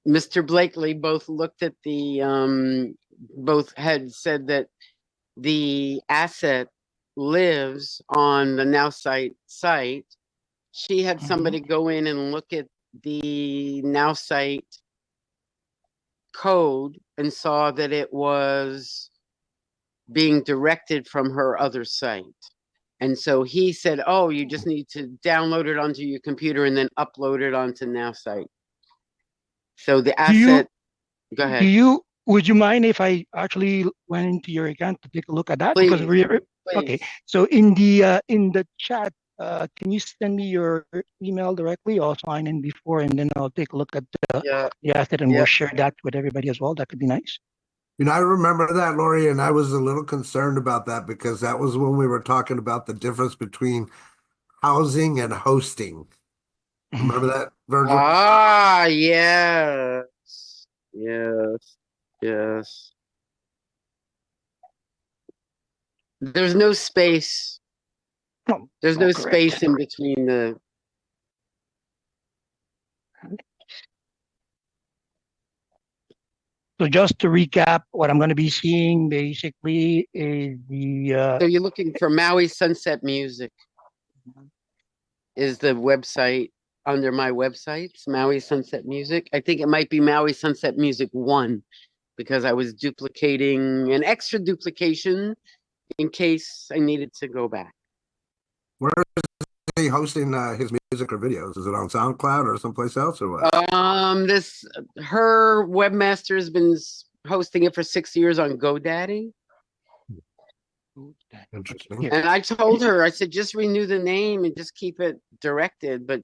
Mr. Blakely both looked at both had said that the asset lives on the Now site. She had somebody go in and look at the Now site code and saw that it was being directed from her other site. And so he said, oh, you just need to download it onto your computer and then upload it onto Now site. So the asset, go ahead. Would you mind if I actually went into your account to take a look at that? Please, Because we're okay. So in the chat, can you send me your email directly? I'll sign in before, and then I'll take a look at the asset, and we'll share that with everybody as well. That could be nice. You know, I remember that, Lori, and I was a little concerned about that because that was when we were talking about the difference between housing and hosting. Remember that, Virgil? Ah, yes. Yes. Yes. There's no space. There's no space in between the. So just to recap, what I'm going to be seeing basically is the. So you're looking for Maui Sunset Music. Is the website. under my websites, Maui Sunset Music. I think it might be Maui Sunset Music 1 because I was duplicating an extra duplication in case I needed to go back. Where is he hosting his music or videos? Is it on SoundCloud or someplace else or what? Her webmaster has been hosting it for 6 years on GoDaddy. Interesting. And I told her, I said, just renew the name and just keep it directed. But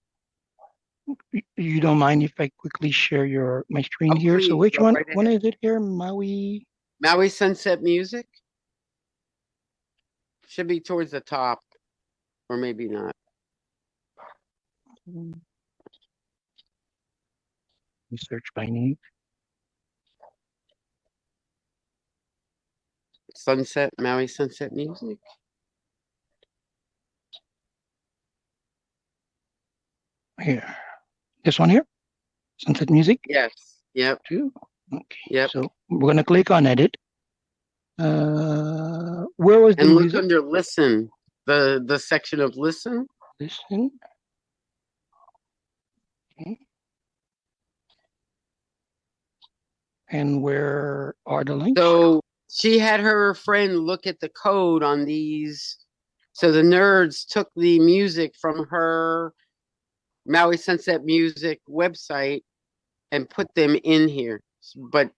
you don't mind if I quickly share my screen here? please, so which go one? right One ahead. is it here? Maui Sunset Music should be towards the top, or maybe not. Search by name. Maui Sunset Music. Here, this one here, Sunset Music. Yes. Yep. Okay. Yep. So we're gonna click on edit. Where was the and look music? under listen, the section of listen. Listen. Okay. And where are the links? So she had her friend look at the code on these. So the nerds took the music from her Maui Sunset Music website and put them in here. But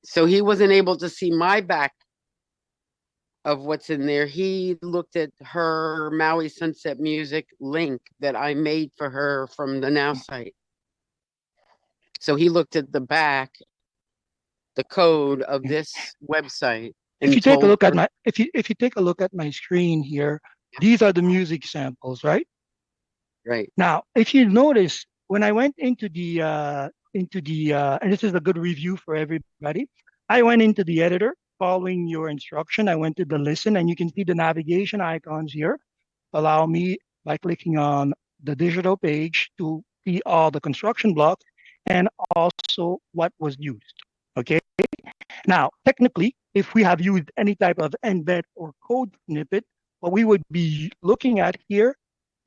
so he wasn't able to see my back of what's in there. He looked at her Maui Sunset Music link that I made for her from the Now site. So he looked at the back, the code of this website. If you take a look at my if you take a look at my screen here, these are the music samples, right? Right. Now, if you notice, when I went into the and this is a good review for everybody, I went into the editor following your instruction. I went to the listen, and you can see the navigation icons here. Allow me by clicking on the digital page to see all the construction blocks and also what was used. Okay. Now, technically, if we have used any type of embed or code snippet, what we would be looking at here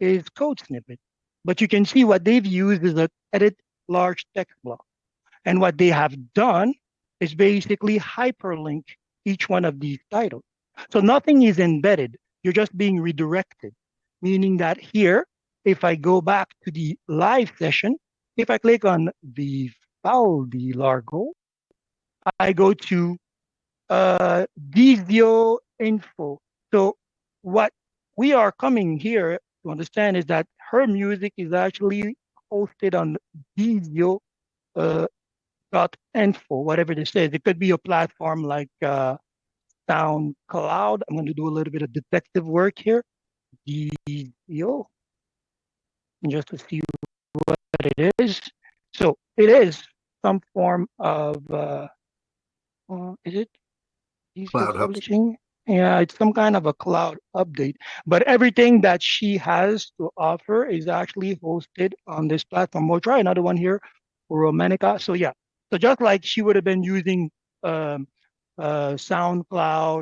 is code snippet. But you can see what they've used is an edit large text block. And what they have done is basically hyperlink each one of these titles. So nothing is embedded. You're just being redirected, meaning that here, if I go back to the live session, if I click on the Valdi Largo, I go to Visio info. So what we are coming here to understand is that her music is actually hosted on Visio .info, whatever this is. It could be a platform like SoundCloud. I'm going to do a little bit of detective work here. Visio, just to see what it is. So it is some form of, is it Visio Publishing? Yeah, it's some kind of a cloud update, but everything that she has to offer is actually hosted on this platform. We'll try another one here for Romanica. So yeah, so just like she would have been using SoundCloud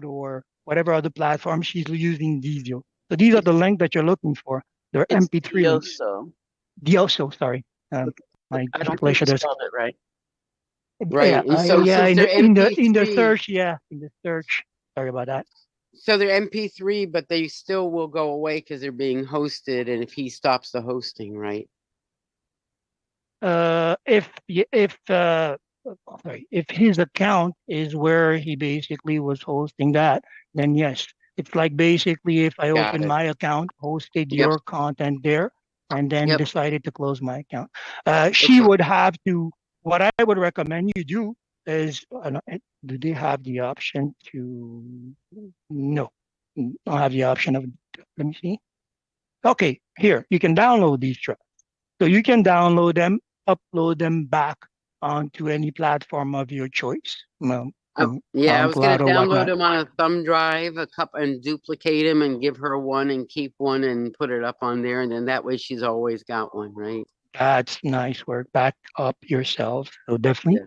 or whatever other platform, she's using Visio. So these are the links that you're looking for. They're MP3 links. Dioso, sorry. My I don't think you dysplasia. spelled it right. Right. Yeah, And so yeah, since they're in the MP3, search, yeah, in the search. Sorry about that. so they're MP3, but they still will go away because they're being hosted. And if he stops the hosting, right? If his account is where he basically was hosting that, then yes, it's like basically if I Got open it. my account, hosted Yep. your content there, and then Yep. decided to close my account. She would have to. What I would recommend you do is, do they have the option to? No, don't have the option of. Let me see. Okay, here you can download these tracks. So you can download them, upload them back onto any platform of your choice. Yeah, I was going SoundCloud to or download whatnot. them on a thumb drive, and duplicate them and give her one and keep one and put it up on there. And then that way she's always got one, right? That's nice work. Back up yourself. So definitely,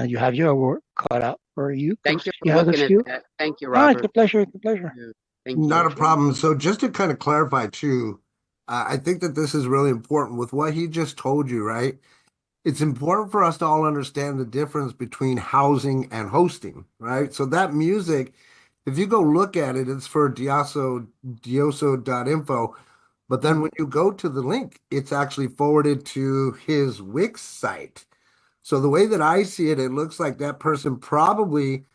you have your work cut out for you. Thank you for You have a looking at few. that. Thank you, Ah, it's Robert. a pleasure. It's a pleasure. Yeah, thank Not you. a problem. So just to kind of clarify too, I think that this is really important with what he just told you, right? It's important for us to all understand the difference between housing and hosting, right? So that music, if you go look at it, it's for dioso.info. But then when you go to the link, it's actually forwarded to his Wix site. So the way that I see it, it looks like that person probably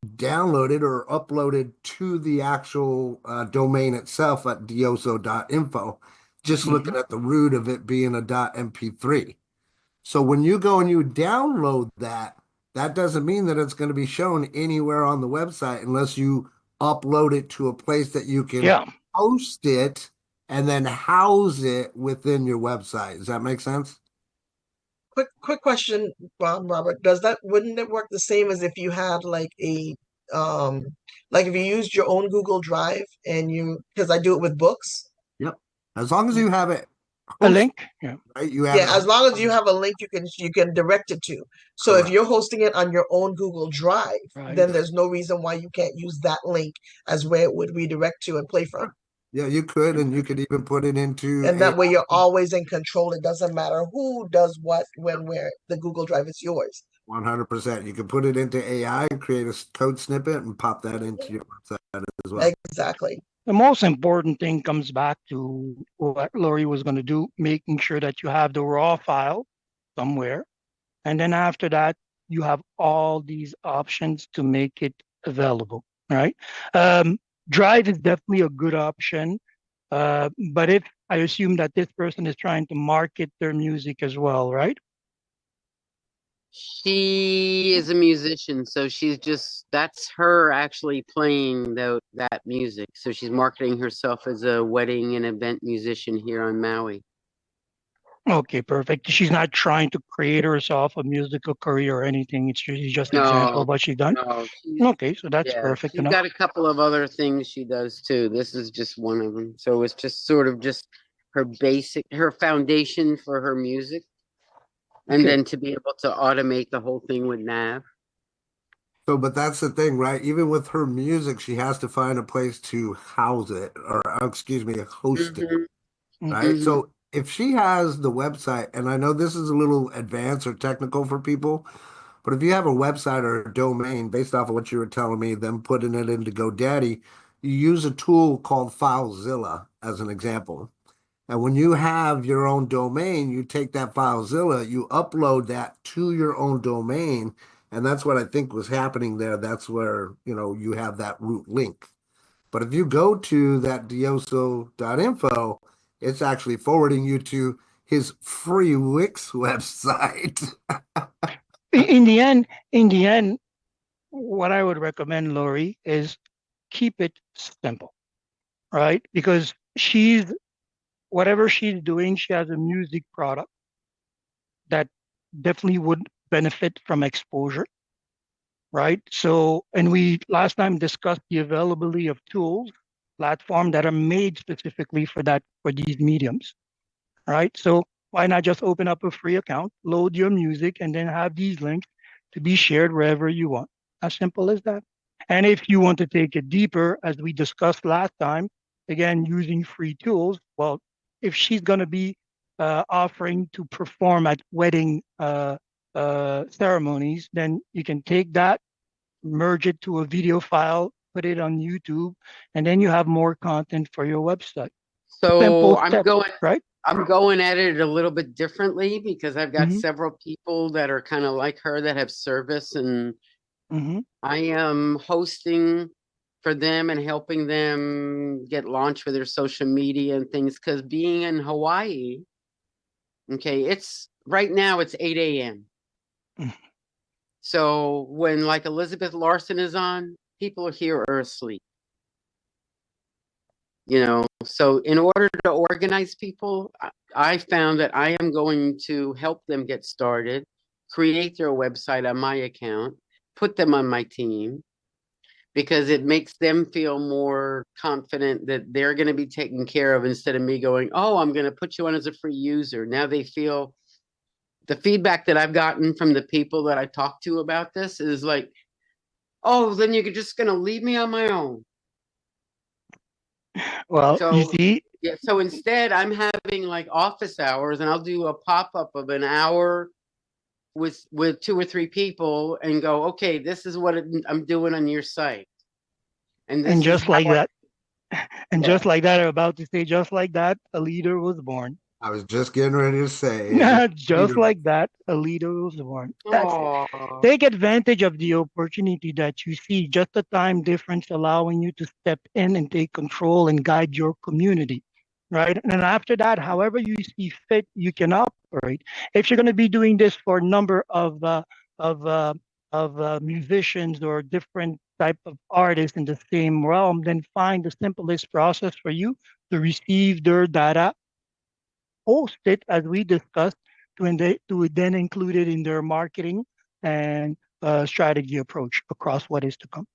downloaded or uploaded to the actual domain itself at dioso.info, just looking at the root of it being a .mp3. So when you go and you download that, that doesn't mean that it's going to be shown anywhere on the website unless you upload it to a place that you can Yeah. host it and then house it within your website. Does that make sense? Quick question, Robert. Wouldn't it work the same as if you had um like if you used your own Google Drive and because I do it with books? Yep. As long as you have it A hosted, link? Yeah. right? You have it Yeah, as long as you hosted. have a link you can direct it to. So if Correct. you're hosting it on your own Google Drive, Right. then there's no reason why you can't use that link as where it would redirect to and play from. Yeah, you could, and you could even put it into And that way you're always in control. It doesn't matter who does what, when, where. The Google Drive is yours. 100%. You can put it into AI, create a code snippet, and pop that into your website as well. Exactly. The most important thing comes back to what Lori was going to do, making sure that you have the raw file somewhere. And then after that, you have all these options to make it available, right? Drive is definitely a good option. But if I assume that this person is trying to market their music as well, right? She is a musician, so that's her actually playing that music. So she's marketing herself as a wedding and event musician here on Maui. Okay, perfect. She's not trying to create herself a musical career or anything. It's just an example of what she's done. No, Okay, so that's perfect she's enough. got a couple of other things she does too. This is just one of them. So it's just sort of just her foundation for her music. And Okay. then to be able to automate the whole thing with Nav. So, but that's the thing, right? Even with her music, she has to find a place to house it, or excuse me, host it, right? So if she has the website, and I know this is a little advanced or technical for people, but if you have a website or a domain based off of what you were telling me, them putting it into GoDaddy, you use a tool called FileZilla as an example. And when you have your own domain, you take that FileZilla, you upload that to your own domain, and that's what I think was happening there. That's where, you have that root link. But if you go to that dioso.info, it's actually forwarding you to his free Wix website. In the end, what I would recommend, Lori, is keep it simple, right? Because whatever she's doing, she has a music product that definitely would benefit from exposure, right? So, and we last time discussed the availability of tools, platform that are made specifically for these mediums, right? So why not just open up a free account, load your music, and then have these links to be shared wherever you want? As simple as that. And if you want to take it deeper, as we discussed last time, again, using free tools, well, if she's going to be offering to perform at wedding ceremonies, then you can take that, merge it to a video file, put it on YouTube, and then you have more content for your website. So Simple steps, right? I'm going at it a little bit differently because I've got Mhm. several people that are kind of like her that have service, and Mhm. I am hosting for them and helping them get launched for their social media and things. Because being in Hawaii, okay, it's right now it's 8 a.m. Mhm. So when like Elizabeth Larson is on, people here are asleep. So in order to organize people, I found that I am going to help them get started, create their website on my account, put them on my team, because it makes them feel more confident that they're going to be taken care of instead of me going, oh, I'm going to put you on as a free user. Now they feel the feedback that I've gotten from the people that I talk to about this is like, oh, then you're just going to leave me on my own. Well, you So see, yeah, so instead I'm having like office hours, and I'll do a pop-up of an hour with 2 or 3 people and go, okay, this is what I'm doing on your site. And and this is just like how that, and yeah. just like that, I'm about to say, just like that, a leader was born. I was just getting ready to say that. Just like that, a leader was born. That's it. Aw. Take advantage of the opportunity that you see, just the time difference allowing you to step in and take control and guide your community, right? And after that, however you see fit, you can operate. If you're going to be doing this for a number of uh, musicians or different type of artists in the same realm, then find the simplest process for you to receive their data, host it as we discussed, to then include it in their marketing and strategy approach across what is to come.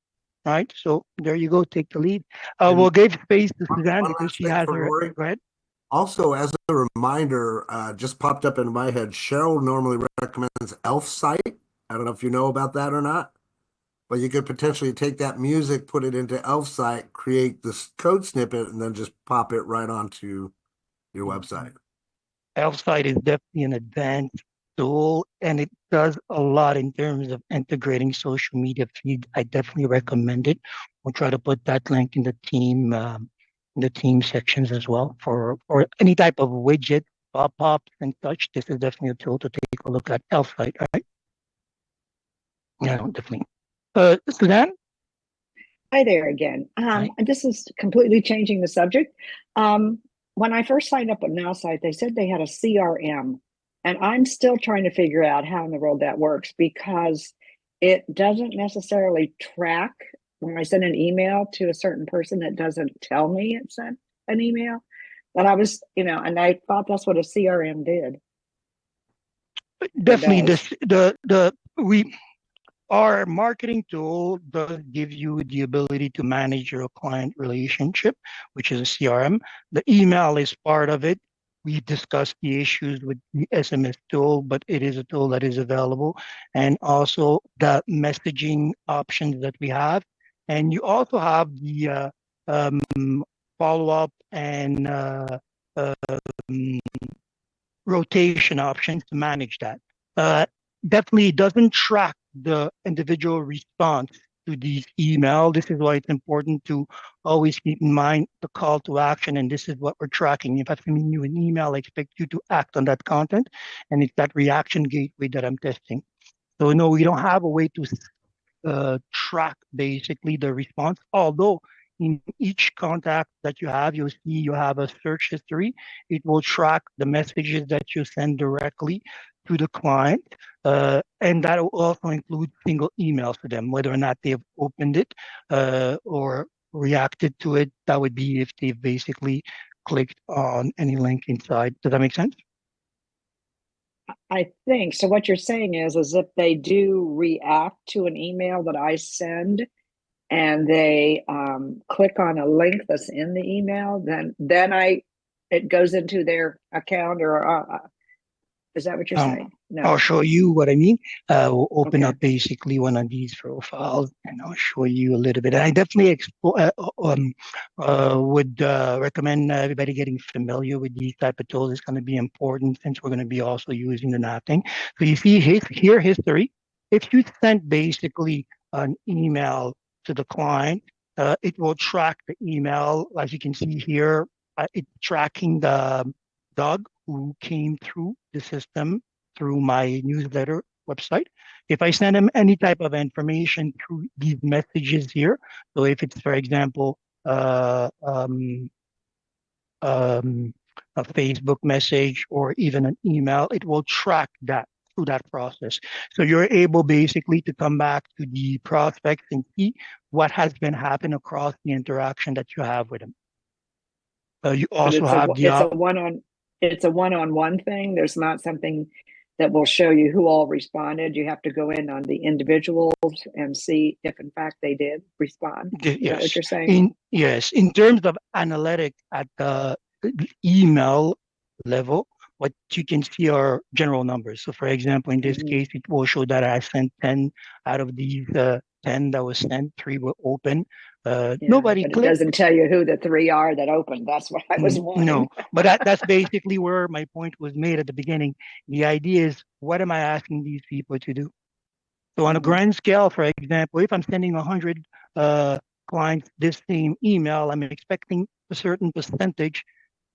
Right. So there you go. Take the lead. And We'll give space to Suzanne one because last she thing has for her. Rory. Go ahead. Also, as a reminder, just popped up in my head. Cheryl normally recommends Elf Site. I don't know if you know about that or not, but you could potentially take that music, put it into Elf Site, create this code snippet, and then just pop it right onto your website. Elfsight is definitely an advanced tool and it does a lot in terms of integrating social media feed. I definitely recommend it. We'll try to put that link in the team sections as well for any type of widget, pop-ups and such. This is definitely a tool to take a look at. Elfsight, right? Yeah, definitely. Suzanne? Hi there again. Hi. This is completely changing the subject. When I first signed up with Nowsite, they said they had a CRM, and I'm still trying to figure out how in the world that works because it doesn't necessarily track when I send an email to a certain person. It doesn't tell me it sent an email. But I was, and I thought that's what a CRM did. Definitely we our marketing tool does give you the ability to manage your client relationship, which is a CRM. The email is part of it. We discussed the issues with the SMS tool, but it is a tool that is available. And also the messaging options that we have. And you also have the follow-up and um, rotation options to manage that. Uh, Definitely doesn't track the individual response to these email. This is why it's important to always keep in mind the call to action. And this is what we're tracking. If I'm sending you an email, I expect you to act on that content. And it's that reaction gateway that I'm testing. So no, we don't have a way to track basically the response. Although in each contact that you have, you'll see you have a search history. It will track the messages that you send directly to the client. And that will also include single emails to them, whether or not they've opened it or reacted to it. That would be if they've basically clicked on any link inside. Does that make sense? I think so. What you're saying is if they do react to an email that I send, and they click on a link that's in the email, then it goes into their account, or is that what you're saying? No. I'll show you what I mean. We'll open Okay. up basically one of these profiles and I'll show you a little bit. I definitely would recommend everybody getting familiar with these type of tools. It's going to be important since we're going to be also using the mapping. So you see here history. If you sent basically an email to the client, it will track the email. As you can see here, it's tracking the dog who came through the system through my newsletter website. If I send them any type of information through these messages here, so if it's, for example, a Facebook message or even an email, it will track that through that process. So you're able basically to come back to the prospects and see what has been happening across the interaction that you have with them. You But also have it's a one-on-one thing. There's not something that will show you who all responded. You have to go in on the individuals and see if in fact they did respond. Is that what you're saying? In terms of analytic at the email level, what you can see are general numbers. So for example, in this case, it will show that I sent 10 out of these 10 that was sent, 3 were open. But it clicked. doesn't tell you who the 3 are that opened. That's what I was wondering. No, but that's basically where my point was made at the beginning. The idea is, what am I asking these people to do? So on a grand scale, for example, if I'm sending 100 clients this same email, I'm expecting a certain percentage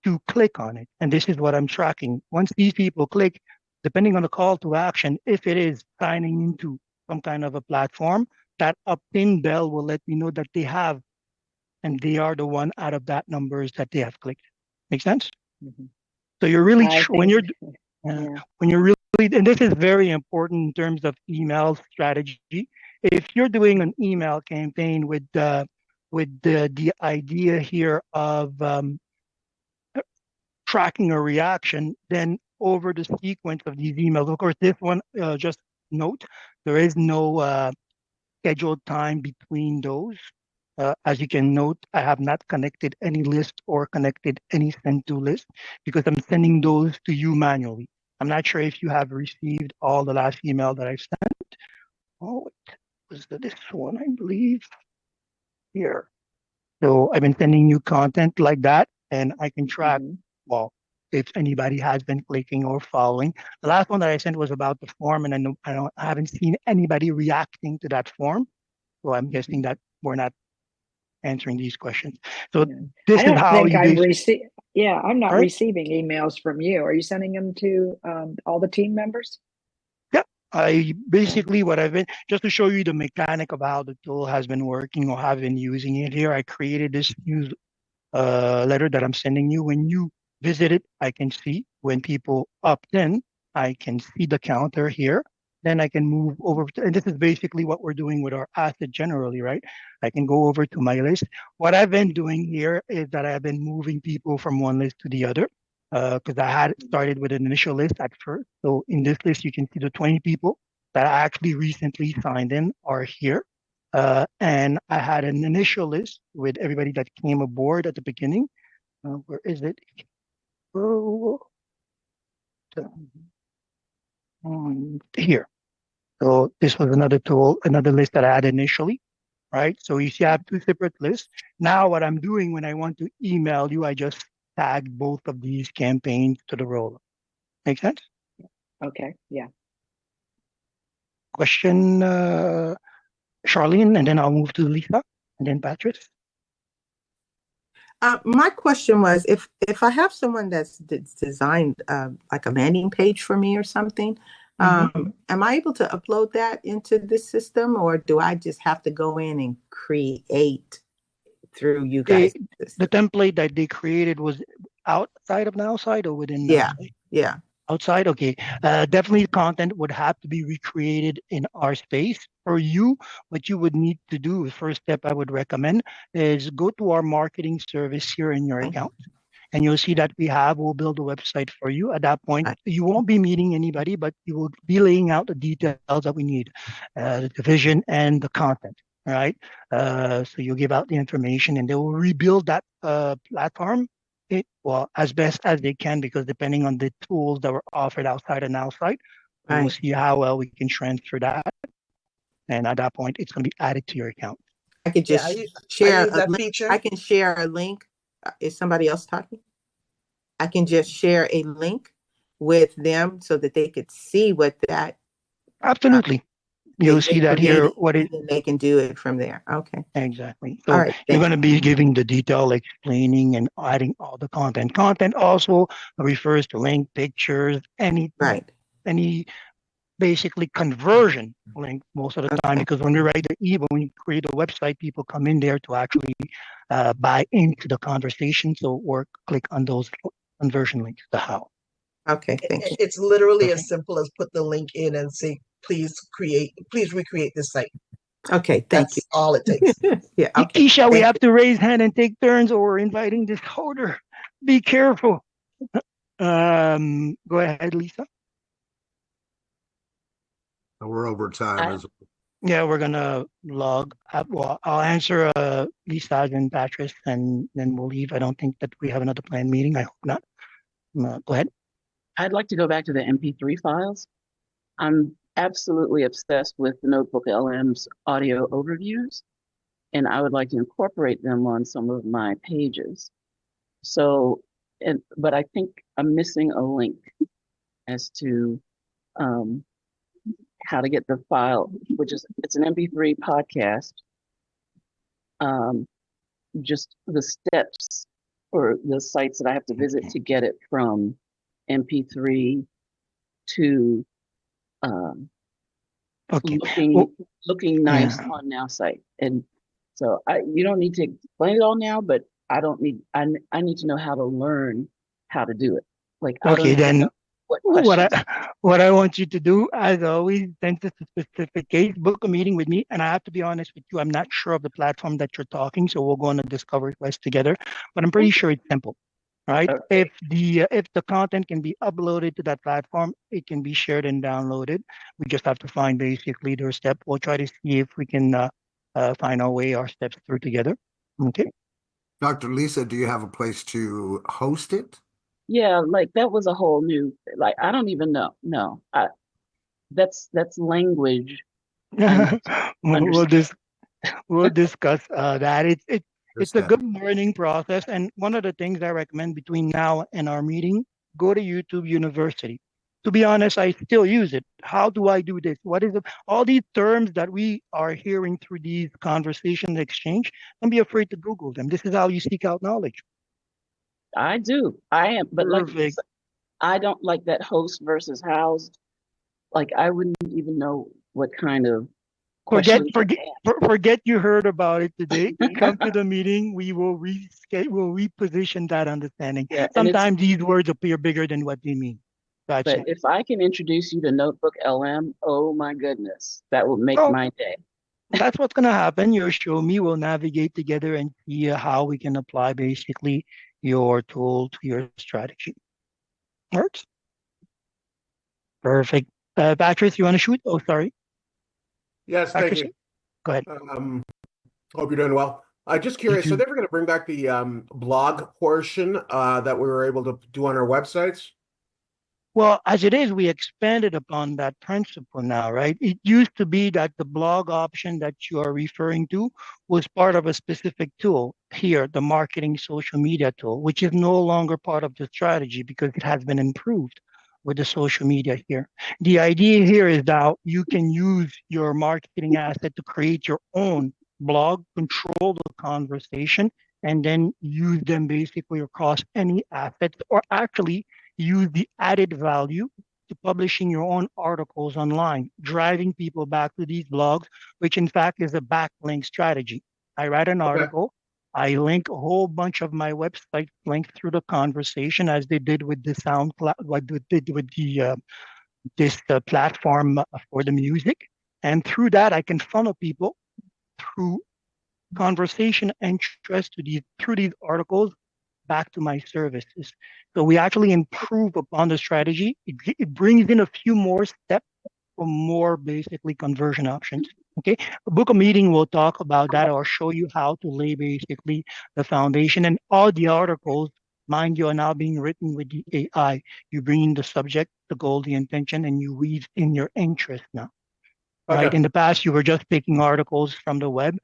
to click on it. And this is what I'm tracking. Once these people click, depending on the call to action, if it is signing into some kind of a platform, that opt-in bell will let me know that they have, and they are the one out of that numbers that they have clicked. Make sense? So you're really, when you're really, and this is very important in terms of email strategy. If you're doing an email campaign with the idea here of tracking a reaction, then over the sequence of these emails, of course, this one, just note, there is no scheduled time between those. As you can note, I have not connected any list or connected any send to list because I'm sending those to you manually. I'm not sure if you have received all the last email that I've sent. Oh, it was this one, I believe. Here. So I've been sending you content like that, and I can track, well, if anybody has been clicking or following. The last one that I sent was about the form, and I haven't seen anybody reacting to that form. So I'm guessing that we're not answering these questions. So this is how you I'm not receiving emails from you. Are you sending them to all the team members? Yeah, I basically what I've been, just to show you the mechanic of how the tool has been working or have been using it here, I created this news letter that I'm sending you. When you visit it, I can see when people opt in, I can see the counter here. Then I can move over to, and this is basically what we're doing with our asset generally, right? I can go over to my list. What I've been doing here is that I've been moving people from one list to the other because I had started with an initial list at first. So in this list, you can see the 20 people that I actually recently signed in are here. And I had an initial list with everybody that came aboard at the beginning. Where is it? Oh, here. So this was another tool, another list that I had initially, right? So you see I have two separate lists. Now what I'm doing when I want to email you, I just tag both of these campaigns to the roller. Make sense? Okay, yeah. Question, Charlene, and then I'll move to Lisa, and then Patrice. My question was, if I have someone that's designed like a landing page for me or something, am I able to upload that into this system, or do I just have to go in and create through you guys? The template that they created was outside of Nowsite or within Nowsite? Yeah. Outside, okay. Definitely content would have to be recreated in our space. For you, what you would need to do, the first step I would recommend is go to our marketing service here in your account. And you'll see that we'll build a website for you. At that point, you won't be meeting anybody, but you will be laying out the details that we need, the vision and the content, right? So you'll give out the information and they will rebuild that platform as best as they can, because depending on the tools that were offered outside and outside, we'll see how well we can transfer that. And at that point, it's going to be added to your account. I could just share that feature. I can share a link. Is somebody else talking? I can just share a link with them so that they could see what that. Absolutely. You'll see that here. They can do it from there. Okay. Exactly. So you're going to be giving the detail, explaining and adding all the content. Content also refers to link, pictures, any basically conversion link most of the time, because when we write when you create a website, people come in there to actually buy into the conversation. So click on those conversion links, the how. Okay, thank you. It's literally as simple as put the link in and say, please recreate this site. Okay, thank you. That's all it takes. Yeah. Okay. Keisha, we have to raise hand and take turns, or we're inviting this holder. Be careful. Go ahead, Lisa. We're over time. Yeah, we're gonna log up. Well, I'll answer Lisa and Patrice, and then we'll leave. I don't think that we have another planned meeting. I hope not. Go ahead. I'd like to go back to the MP3 files. I'm absolutely obsessed with the Notebook LM's audio overviews. and I would like to incorporate them on some of my pages. So, but I think I'm missing a link as to how to get the file, which is it's an MP3 podcast. Just the steps or the sites that I have to visit to get it from MP3 to Okay. looking nice on Nowsite. And so you don't need to explain it all now, but I don't need I need to know how to learn how to do it. Like I don't Okay, even then know what what I want you to do, as always, since it's a specific case, book a meeting with me. And I have to be honest with you, I'm not sure of the platform that you're talking, so we'll go on a discovery quest together. But I'm pretty sure it's simple, right? Okay. If the content can be uploaded to that platform, it can be shared and downloaded. We just have to find basically their step. We'll try to see if we can find our steps through together. Okay. Dr. Lisa, do you have a place to host it? Yeah, like that was a whole new like I don't even know. No. That's language I need to We'll understand. we'll discuss that. It's a Understand. good learning process, and one of the things I recommend between now and our meeting, go to YouTube University. To be honest, I still use it. How do I do this? What is it? All these terms that we are hearing through these conversations exchange, don't be afraid to Google them. This is how you seek out knowledge. I do. I am, but like Perfect. I don't like that host versus housed. Like I wouldn't even know what kind of Forget, questions to forget, forget you heard about it today. Come to the meeting. We will we'll reposition that understanding. Yeah, and it's Sometimes these words appear bigger than what they mean. but Gotcha. if I can introduce you to Notebook LM, oh my goodness, that would make So my day. that's what's gonna happen. You'll show me. We'll navigate together and see how we can apply basically your tool to your strategy. Works. Perfect. Patrice, you want to shoot? Oh, sorry. Yes, thank Patrice, you. go ahead. Hope you're doing well. Just You curious, are too. they ever going to bring back the blog portion that we were able to do on our websites? Well, as it is, we expanded upon that principle now, right? It used to be that the blog option that you are referring to was part of a specific tool here, the marketing social media tool, which is no longer part of the strategy because it has been improved with the social media here. The idea here is that you can use your marketing asset to create your own blog, control the conversation, and then use them basically across any assets or actually use the added value to publishing your own articles online, driving people back to these blogs, which in fact is a backlink strategy. I write an Okay. article, I link a whole bunch of my website links through the conversation, as they did with the SoundCloud, what they did with the this platform for the music, and through that I can funnel people through conversation interest to these through these articles back to my services. So we actually improve upon the strategy. It brings in a few more steps for more basically conversion options. Okay. Book a meeting, we'll talk about that or show you how to lay basically the foundation, and all the articles, mind you, are now being written with the AI. You bring in the subject, the goal, the intention, and you weave in your interest now. Right. Okay. In the past, you were just picking articles from the web,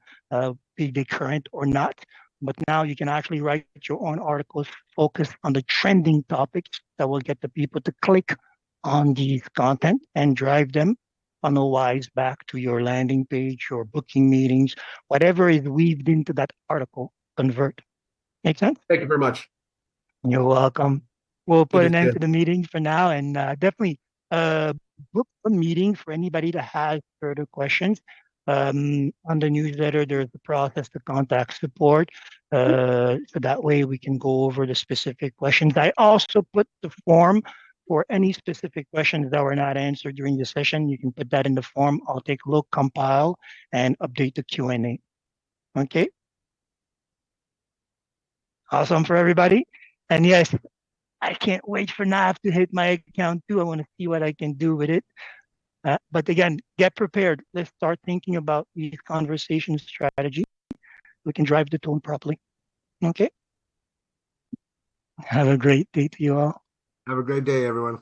be they current or not. But now you can actually write your own articles, focus on the trending topics that will get the people to click on these content and drive them funnel-wise back to your landing page, your booking meetings, whatever is weaved into that article, convert. Make sense? Thank you very much. You're welcome. We'll Good put to an see end you. to the meeting for now, and definitely book a meeting for anybody that has further questions. On the newsletter, there's the process to contact support. So that way we can go over the specific questions. I also put the form for any specific questions that were not answered during the session. You can put that in the form. I'll take a look, compile, and update the Q&A. Okay. Awesome for everybody. And yes, I can't wait for Nav to hit my account too. I want to see what I can do with it. But again, get prepared. Let's start thinking about these conversation strategy. We can drive the tone properly. Okay. Have a great day to you all. Have a great day, everyone.